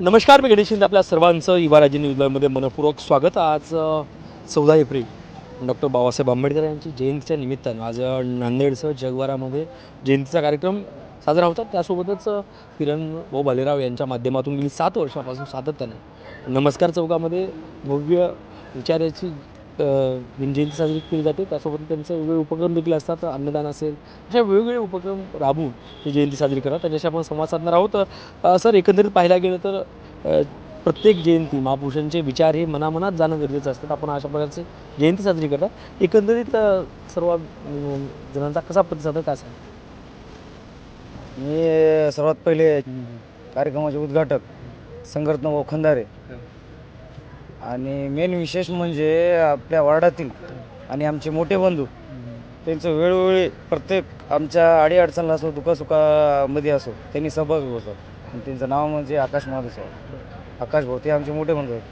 नमस्कार, मी गणेश शिंदे. आपल्या सर्वांचं युवा राज्य न्यूजमध्ये मनपूर्वक स्वागत. आज 14 एप्रिल डॉक्टर बाबासाहेब आंबेडकर यांची जयंतीच्या निमित्तानं आज नांदेडसह जगवारामध्ये जयंतीचा कार्यक्रम साजरा होता. त्यासोबतच किरण भाऊ भालेराव यांच्या माध्यमातून गेली 7 वर्षापासून सातत्याने नमस्कार चौकामध्ये भव्य विचाराची जयंती साजरी केली जाते. त्यासोबत त्यांचे वेगवेगळे उपक्रम देखील असतात. अन्नदान असेल, अशा वेगवेगळे उपक्रम राबवून ही जयंती साजरी करतात. त्याच्याशी आपण संवाद साधणार आहोत. सर, एकंदरीत पाहायला गेलं तर प्रत्येक जयंती महापुरुषांचे विचार हे मनामनात जाणं गरजेचं असतात. आपण अशा प्रकारची जयंती साजरी करतात. एकंदरीत सर्व जणांचा कसा प्रतिसाद आहे, काय सांगा? मी सर्वात पहिले कार्यक्रमाचे उद्घाटक संघरत्न भाऊ खंदारे आणि मेन विशेष म्हणजे आपल्या वार्डातील आणि आमचे मोठे बंधू त्यांचं वेळोवेळी प्रत्येक आमच्या अडीअडचणला असो दुखासुखामध्ये असो त्यांनी सहभागी होतात. आणि त्यांचं नाव म्हणजे आकाश महादेव आकाश भाऊ, ते आमचे मोठे बंधू आहेत.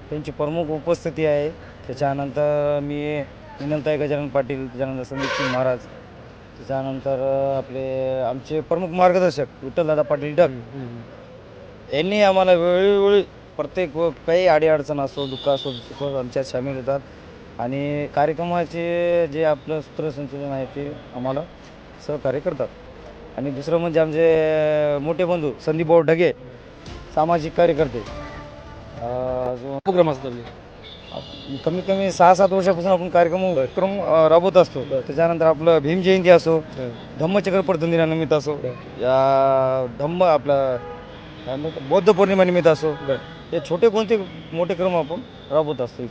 त्यांची प्रमुख उपस्थिती आहे. त्याच्यानंतर मी विनंताई गजानन पाटील, त्याच्यानंतर संदीप सिंग महाराज, त्याच्यानंतर आपले आमचे प्रमुख मार्गदर्शक विठ्ठलदादा पाटील डग यांनी आम्हाला वेळोवेळी प्रत्येक काही अडीअडचण असो दुःख असो सुख आमच्यात सामील होतात. आणि कार्यक्रमाचे जे आपलं सूत्रसंचालन आहे ते आम्हाला सहकार्य करतात. आणि दुसरं म्हणजे आमचे मोठे बंधू संदीप भाऊ ढगे, सामाजिक कार्यकर्ते. उपक्रम असतात कमीत कमी 6-7 वर्षापासून आपण कार्यक्रम राबवत असतो. त्याच्यानंतर आपलं भीम जयंती असो, धम्मचक्र प्रवर्तन दिनानिमित्त असो, या आपला बौद्ध पौर्णिमेनिमित्त असो, हे छोटे कोणते मोठे क्रम आपण राबवत असतो.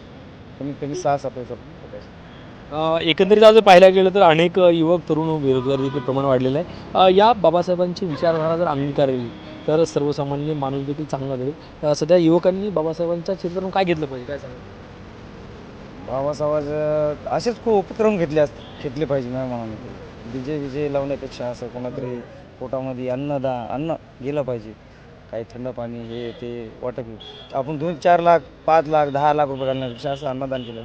कमीत कमी 6-7 वर्षापासून. एकंदरीत आज पाहायला गेलं तर अनेक युवक तरुण बेरोजगार देखील प्रमाण वाढलेलं आहे. या बाबासाहेबांची विचारधारा जर अंगीकारली तर सर्वसामान्य माणूस देखील चांगला जाईल. सध्या युवकांनी बाबासाहेबांच्या चित्रातून काय घेतलं पाहिजे, काय सांगा? बाबासाहेब असेच खूप उपक्रम घेतले पाहिजे. नाही म्हणून विजय लावण्यापेक्षा असं कोणातरी पोटामध्ये अन्न गेलं पाहिजे. काही थंड पाणी हे ते वाटप आपण 2-4 लाख 5 लाख 10 लाख रुपये घालण्यापेक्षा असं अन्नदान केलं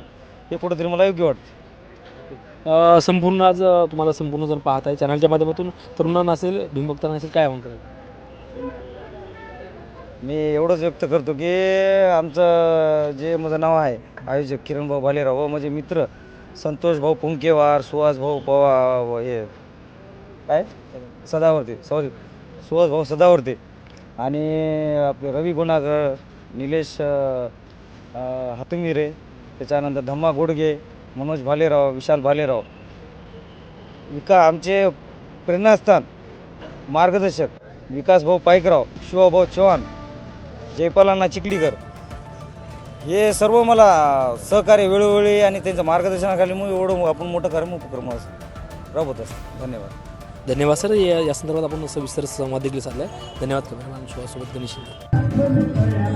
हे कुठंतरी मला योग्य वाटतं. संपूर्ण आज तुम्हाला संपूर्ण जर पाहत आहे चॅनलच्या माध्यमातून तरुणांना असेल, भीमभक्तांना असेल, काय आव्हान करायचं? मी एवढंच व्यक्त करतो की आमचं जे माझं नाव आहे आयोजक किरण भाऊ भालेराव व माझे मित्र संतोष भाऊ पुंकेवार, सुहास भाऊ पवार, हे काय सुहास भाऊ सदावर्ते आणि आपले रवी गुणागर, निलेश हातुमिरे, त्याच्यानंतर धम्मा गोडगे, मनोज भालेराव, विशाल भालेराव, आमचे प्रेरणास्थान मार्गदर्शक विकास भाऊ पाईकराव, शिवभाऊ चव्हाण, जयपालांना चिखलीकर, हे सर्व मला सहकार्य वेळोवेळी आणि त्यांच्या मार्गदर्शनाखाली मग एवढं आपण मोठं उपक्रम राबवत असतो. धन्यवाद सर. या संदर्भात आपण सविस्तर संवाद देखील साधला आहे. धन्यवाद. कॅमेरामॅन शिवासोबत गणेश शिंदे.